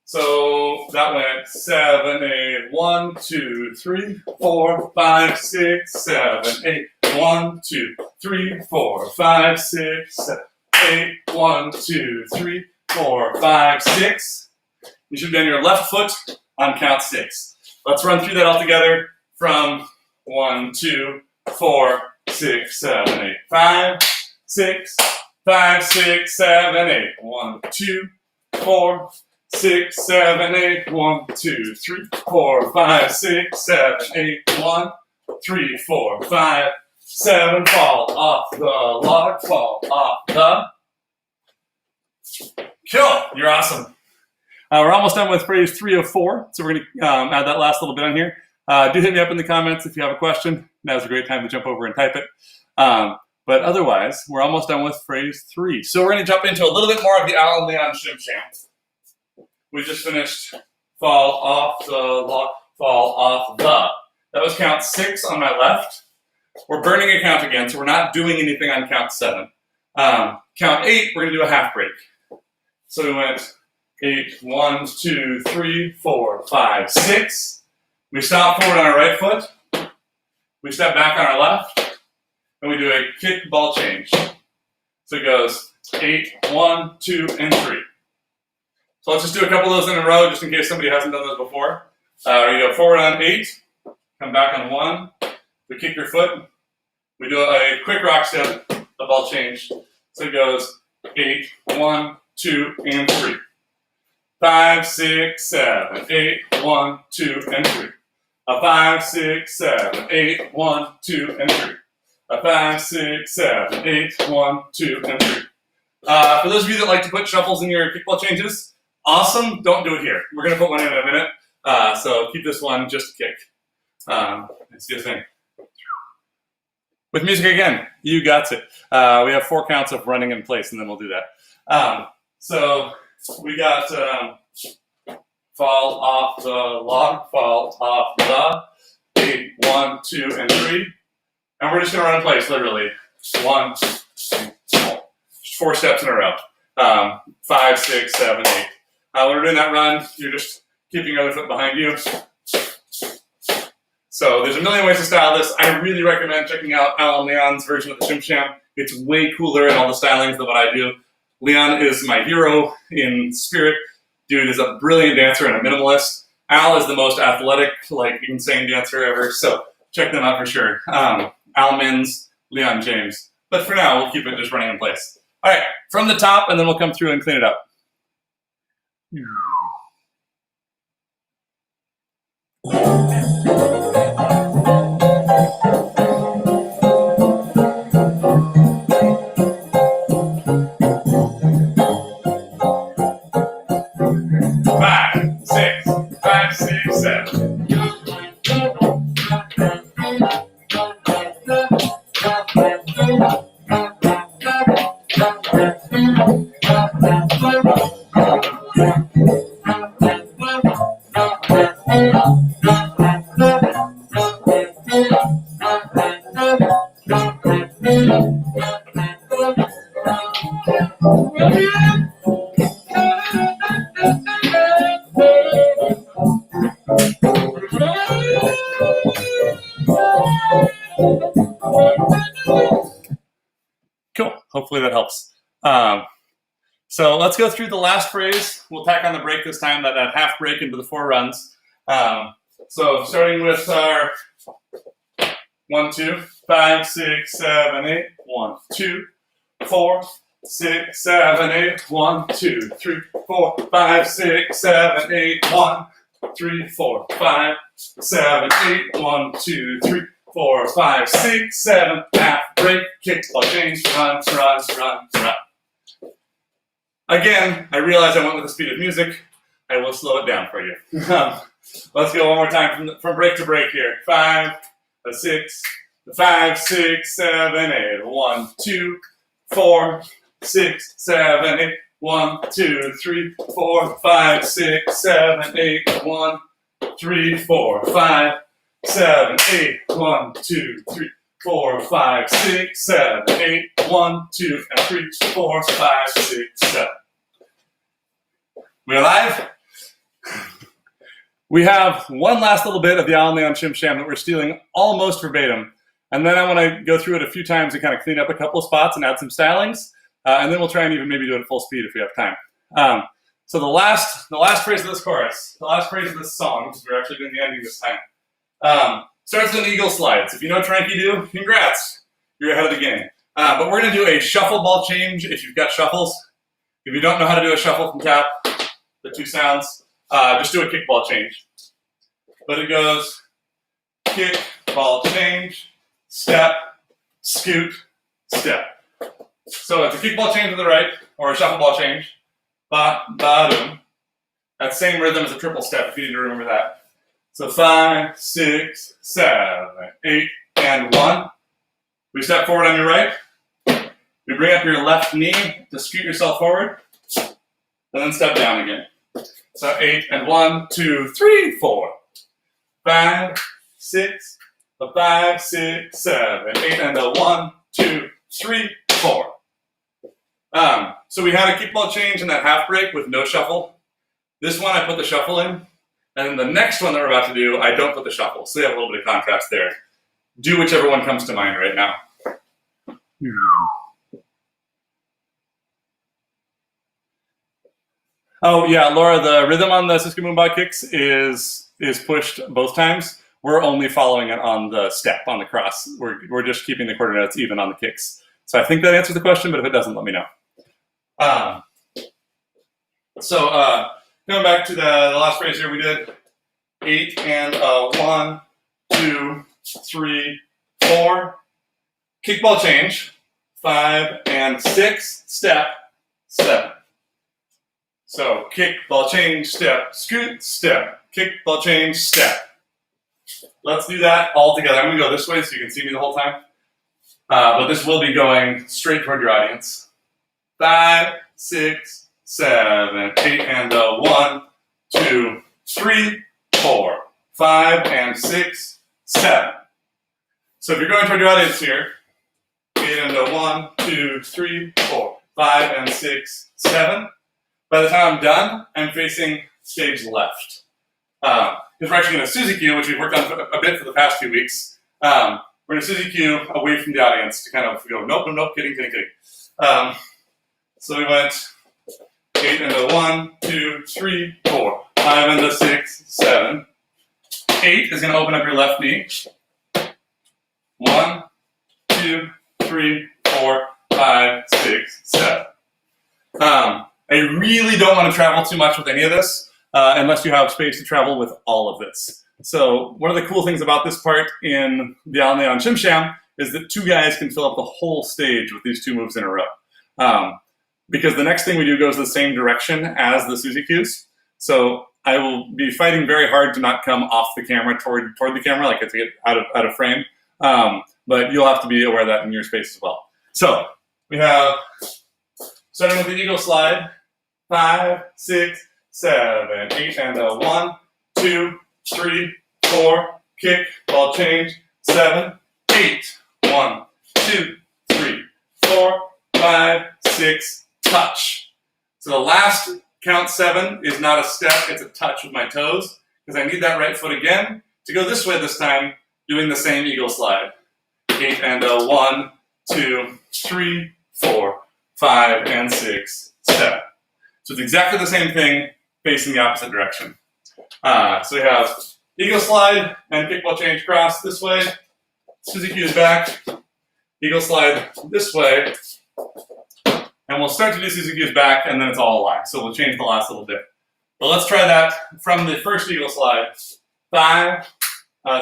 So that went 7, 8, 1, 2, 3, 4, 5, 6, 7, 8, 1, 2, 3, 4, 5, 6, 7, 8, 1, 2, 3, 4, 5, 6. You should be on your left foot on count 6. Let's run through that all together from 1, 2, 4, 6, 7, 8, 5, 6, 5, 6, 7, 8, 1, 2, 4, 6, 7, 8, 1, 2, 3, 4, 5, 6, 7, 8, 1, 3, 4, 5, 7, fall off the log, fall off the. Cool, you're awesome. We're almost done with phrase 3 of 4, so we're going to add that last little bit on here. Do hit me up in the comments if you have a question. Now's a great time to jump over and type it. But otherwise, we're almost done with phrase 3. So we're going to jump into a little bit more of the Al and Leon shim sham. We just finished fall off the log, fall off the. That was count 6 on my left. We're burning a count again, so we're not doing anything on count 7. Count 8, we're going to do a half break. So we went 8, 1, 2, 3, 4, 5, 6. We stop forward on our right foot. We step back on our left. And we do a kick ball change. So it goes 8, 1, 2, and 3. So let's just do a couple of those in a row just in case somebody hasn't done those before. You go forward on 8, come back on 1. We kick your foot. We do a quick rock step, the ball change. So it goes 8, 1, 2, and 3. 5, 6, 7, 8, 1, 2, and 3. A 5, 6, 7, 8, 1, 2, and 3. A 5, 6, 7, 8, 1, 2, and 3. For those of you that like to put shuffles in your kickball changes, awesome. Don't do it here. We're going to put one in a minute. So keep this one just a kick. Let's do a thing. With music again, you got it. We have 4 counts of running in place, and then we'll do that. So we got fall off the log, fall off the 8, 1, 2, and 3. And we're just going to run in place, literally. 1, 2, 4 steps in a row. 5, 6, 7, 8. When we're doing that run, you're just keeping your other foot behind you. So there's a million ways to style this. I really recommend checking out Al and Leon's version of the Shim Sham. It's way cooler in all the stylings than what I do. Leon is my hero in spirit. Dude is a brilliant dancer and a minimalist. Al is the most athletic, like insane dancer ever. So check them out for sure. Al Mins, Leon James. But for now, we'll keep it just running in place. All right, from the top, and then we'll come through and clean it up. Cool. Hopefully that helps. So let's go through the last phrase. We'll tack on the break this time, that half break into the 4 runs. So starting with our 1, 2, 5, 6, 7, 8. 1, 2, 4, 6, 7, 8. 1, 2, 3, 4, 5, 6, 7, 8. 1, 3, 4, 5, 7, 8. 1, 2, 3, 4, 5, 6, 7. Half break, kick, ball change, run, run, run, run. Again, I realize I went with the speed of music. I will slow it down for you. Let's go one more time from break to break here. 5, 6, 5, 6, 7, 8. 1, 2, 4, 6, 7, 8. 1, 2, 3, 4, 5, 6, 7, 8. 1, 3, 4, 5, 7, 8. 1, 2, 3, 4, 5, 6, 7, 8. 1, 2, and 3, 4, 5, 6, 7. We alive? We have one last little bit of the Al Neon Shim Sham that we're stealing almost verbatim. And then I want to go through it a few times and kind of clean up a couple of spots and add some stylings. And then we'll try and even maybe do it at full speed if we have time. So the last phrase of this chorus, the last phrase of this song, because we're actually doing the ending this time, starts with an eagle slide. So if you know Tranky Do, congrats. You're ahead of the game. But we're going to do a shuffle ball change if you've got shuffles. If you don't know how to do a shuffle from tap, the two sounds, just do a kick ball change. But it goes kick, ball change, step, scoot, step. So it's a kick ball change to the right, or a shuffle ball change. Ba, ba, doom. That same rhythm as a triple step, if you need to remember that. So 5, 6, 7, 8, and 1. We step forward on your right. We bring up your left knee to scoot yourself forward. And then step down again. So 8 and 1, 2, 3, 4. 5, 6, 5, 6, 7, 8, and a 1, 2, 3, 4. So we had a kick ball change in that half break with no shuffle. This one I put the shuffle in. And then the next one that we're about to do, I don't put the shuffle. So you have a little bit of contrast there. Do whichever one comes to mind right now. Oh yeah, Laura, the rhythm on the Siska Moombah kicks is pushed both times. We're only following it on the step, on the cross. We're just keeping the quarter notes even on the kicks. So I think that answers the question, but if it doesn't, let me know. Going back to the last phrase here, we did 8 and 1, 2, 3, 4. Kickball change, 5 and 6, step, 7. So kick, ball change, step, scoot, step, kick, ball change, step. Let's do that all together. I'm going to go this way so you can see me the whole time. But this will be going straight toward your audience. 5, 6, 7, 8, and 1, 2, 3, 4, 5, and 6, 7. So if you're going toward your audience here, 8 and 1, 2, 3, 4, 5, and 6, 7. By the time I'm done, I'm facing stage left. Because we're actually going to Suzie cue, which we've worked on a bit for the past few weeks. We're going to Suzie cue away from the audience to kind of go, nope, kidding. So we went 8 and 1, 2, 3, 4, 5 and 6, 7. 8 is going to open up your left knee. 1, 2, 3, 4, 5, 6, 7. I really don't want to travel too much with any of this unless you have space to travel with all of this. So one of the cool things about this part in the Al Neon Shim Sham is that 2 guys can fill up the whole stage with these 2 moves in a row. Because the next thing we do goes the same direction as the Suzie cues. So I will be fighting very hard to not come off the camera toward the camera, like to get out of frame. But you'll have to be aware of that in your space as well. So we have, starting with the eagle slide, 5, 6, 7, 8, and 1, 2, 3, 4, kick, ball change, 7, 8, 1, 2, 3, 4, 5, 6, touch. So the last count 7 is not a step, it's a touch with my toes, because I need that right foot again to go this way this time, doing the same eagle slide. 8 and 1, 2, 3, 4, 5, and 6, 7. So it's exactly the same thing, facing the opposite direction. So we have eagle slide and kickball change cross this way. Suzie cues back. Eagle slide this way. And we'll start to do Suzie cues back, and then it's all a line. So we'll change the last little bit. But let's try that from the first eagle slide. 5,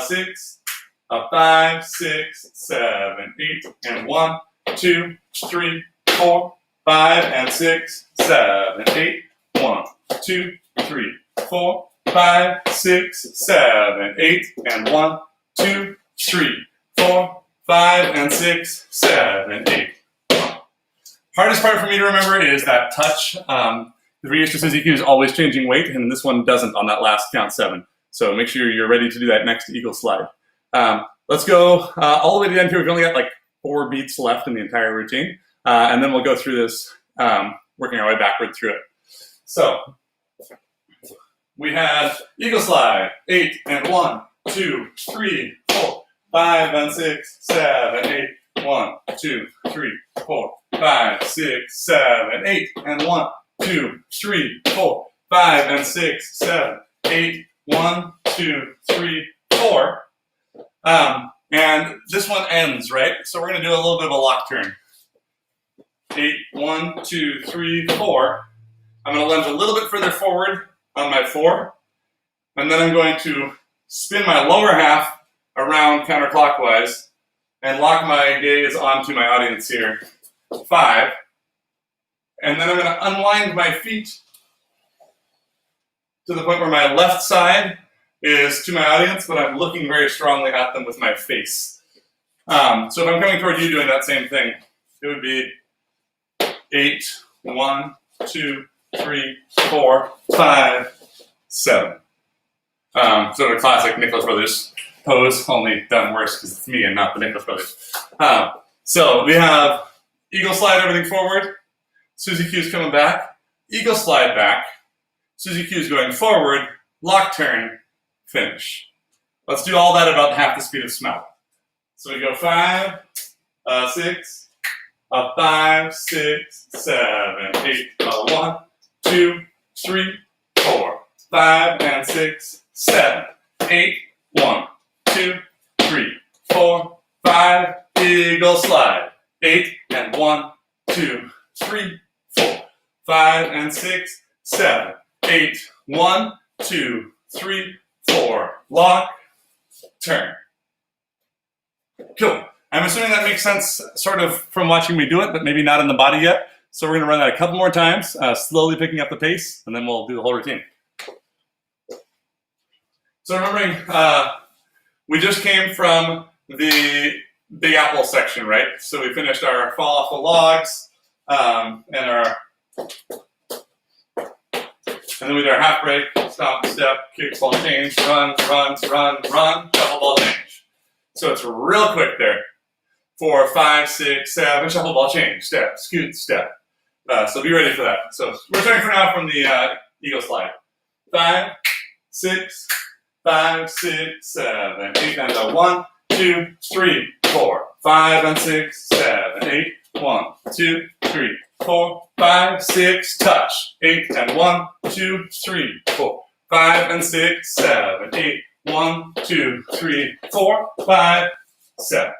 6, 5, 6, 7, 8, and 1, 2, 3, 4, 5, and 6, 7, 8, 1, 2, 3, 4, 5, 6, 7, 8, and 1, 2, 3, 4, 5, and 6, 7, 8. Hardest part for me to remember is that touch. We're used to Suzie cues always changing weight, and this one doesn't on that last count 7. So make sure you're ready to do that next eagle slide. Let's go all the way to the end here. We've only got like 4 beats left in the entire routine. And then we'll go through this, working our way backward through it. So we had eagle slide, 8 and 1, 2, 3, 4, 5 and 6, 7, 8, 1, 2, 3, 4, 5, 6, 7, 8 and 1, 2, 3, 4, 5 and 6, 7, 8, 1, 2, 3, 4. And this one ends, right? So we're going to do a little bit of a lock turn. 8, 1, 2, 3, 4. I'm going to lunge a little bit further forward on my 4. And then I'm going to spin my lower half around counterclockwise and lock my gaze onto my audience here. 5. And then I'm going to unwind my feet to the point where my left side is to my audience, but I'm looking very strongly at them with my face. So if I'm coming toward you doing that same thing, it would be 8, 1, 2, 3, 4, 5, 7. Sort of a classic Nicholas Brothers pose, only done worse because it's me and not the Nicholas Brothers. So we have eagle slide everything forward, Suzie Q's coming back, eagle slide back, Suzie Q's going forward, lock turn, finish. Let's do all that about half the speed of smell. So we go 5, 6, 5, 6, 7, 8, 1, 2, 3, 4, 5 and 6, 7, 8, 1, 2, 3, 4, 5, eagle slide. 8 and 1, 2, 3, 4, 5 and 6, 7, 8, 1, 2, 3, 4, lock, turn. Cool. I'm assuming that makes sense sort of from watching me do it, but maybe not in the body yet. So we're going to run that a couple more times, slowly picking up the pace, and then we'll do the whole routine. So remembering, we just came from the Big Apple section, right? So we finished our fall off the logs, and then we did our half break, stomp, step, kick, ball change, run, shuffle, ball change. So it's real quick there. 4, 5, 6, 7, shuffle, ball change, step, scoot, step. So be ready for that. So we're starting for now from the eagle slide. 5, 6, 5, 6, 7, 8, and 1, 2, 3, 4, 5 and 6, 7, 8, 1, 2, 3, 4, 5, 6, touch. 8 and 1, 2, 3, 4, 5 and 6, 7, 8, 1, 2, 3, 4, 5, 7.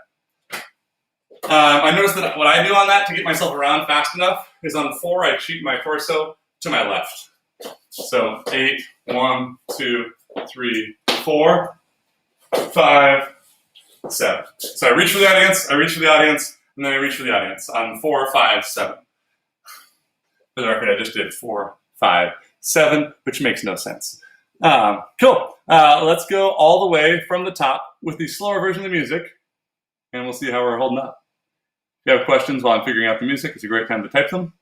I noticed that what I do on that to get myself around fast enough is on 4, I cheat my torso to my left. So 8, 1, 2, 3, 4, 5, 7. So I reach for the audience, and then I reach for the audience on 4, 5, 7. For the record, I just did 4, 5, 7, which makes no sense. Cool. Let's go all the way from the top with the slower version of the music, and we'll see how we're holding up. If you have questions while I'm figuring out the music, it's a great time to type them.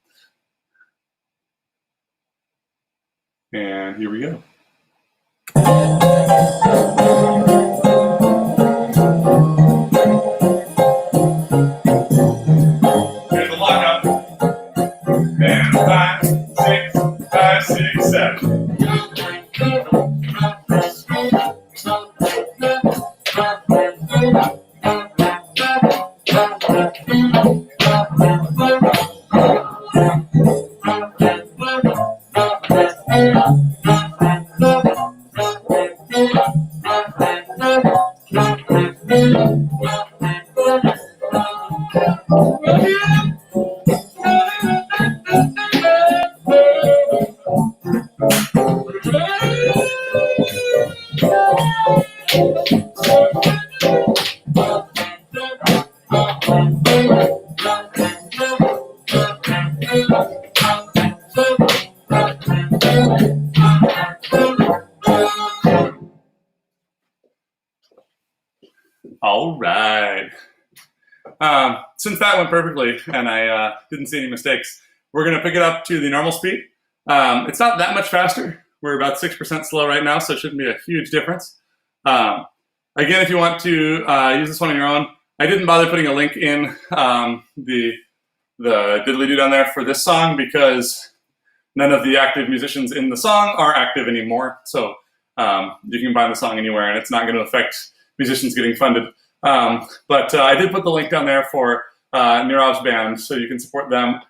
And here we go. Here's the lockup. And 5, 6, 5, 6, 7. All right. Since that went perfectly and I didn't see any mistakes, we're going to pick it up to the normal speed. It's not that much faster. We're about 6% slow right now, so it shouldn't be a huge difference. Again, if you want to use this one on your own, I didn't bother putting a link in the diddly-do down there for this song because none of the active musicians in the song are active anymore. So you can find the song anywhere, and it's not going to affect musicians getting funded. But I did put the link down there for Nirav's band, so you can support them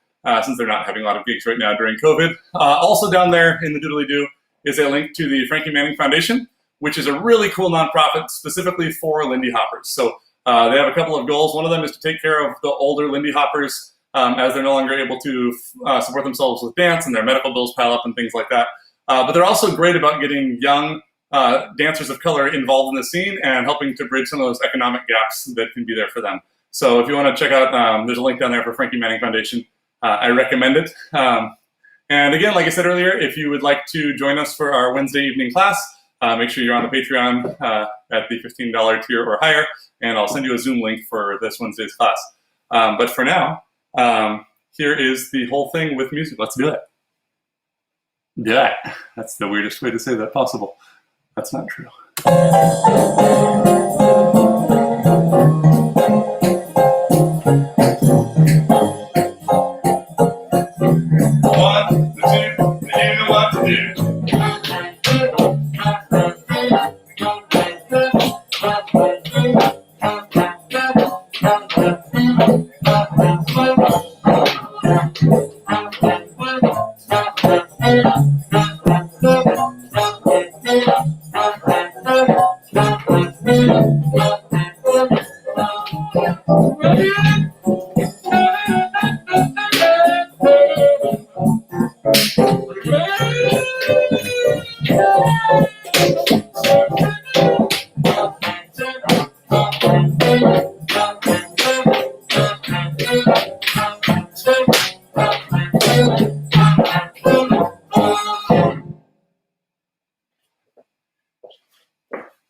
since they're not having a lot of gigs right now during COVID. Also down there in the doodly-doo is a link to the Frankie Manning Foundation, which is a really cool nonprofit specifically for Lindy Hoppers. So they have a couple of goals. One of them is to take care of the older Lindy Hoppers as they're no longer able to support themselves with dance and their medical bills pile up and things like that. But they're also great about getting young dancers of color involved in the scene and helping to bridge some of those economic gaps that can be there for them. So if you want to check out, there's a link down there for Frankie Manning Foundation. I recommend it. And again, like I said earlier, if you would like to join us for our Wednesday evening class, make sure you're on the Patreon at the $15 tier or higher, and I'll send you a Zoom link for this Wednesday's class. But for now, here is the whole thing with music. Let's do it. Yeah, that's the weirdest way to say that possible. That's not true. One, two, you know what to do.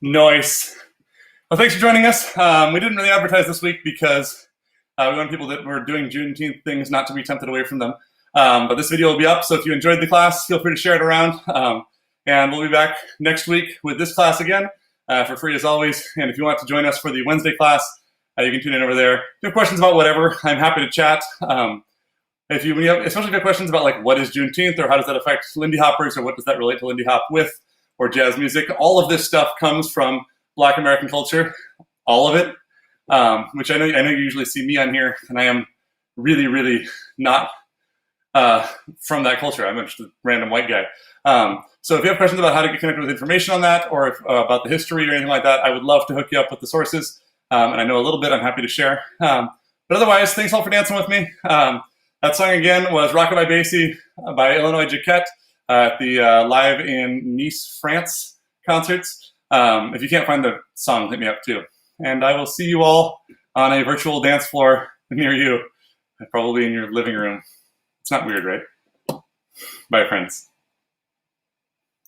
Nice. Well, thanks for joining us. We didn't really advertise this week because we want people that were doing Juneteenth things not to be tempted away from them. But this video will be up, so if you enjoyed the class, feel free to share it around. And we'll be back next week with this class again for free as always. And if you want to join us for the Wednesday class, you can tune in over there. If you have questions about whatever, I'm happy to chat. Especially if you have questions about like what is Juneteenth or how does that affect Lindy Hoppers or what does that relate to Lindy Hop with or jazz music, all of this stuff comes from Black American culture, all of it, which I know you usually see me on here, and I am really, really not from that culture. I'm just a random white guy. So if you have questions about how to get connected with information on that or about the history or anything like that, I would love to hook you up with the sources. And I know a little bit, I'm happy to share. But otherwise, thanks all for dancing with me. That song again was Rockabye Basie by Illinois Jacquet at the Live in Nice, France concerts. If you can't find the song, hit me up too. And I will see you all on a virtual dance floor near you, probably in your living room. It's not weird, right? Bye, friends.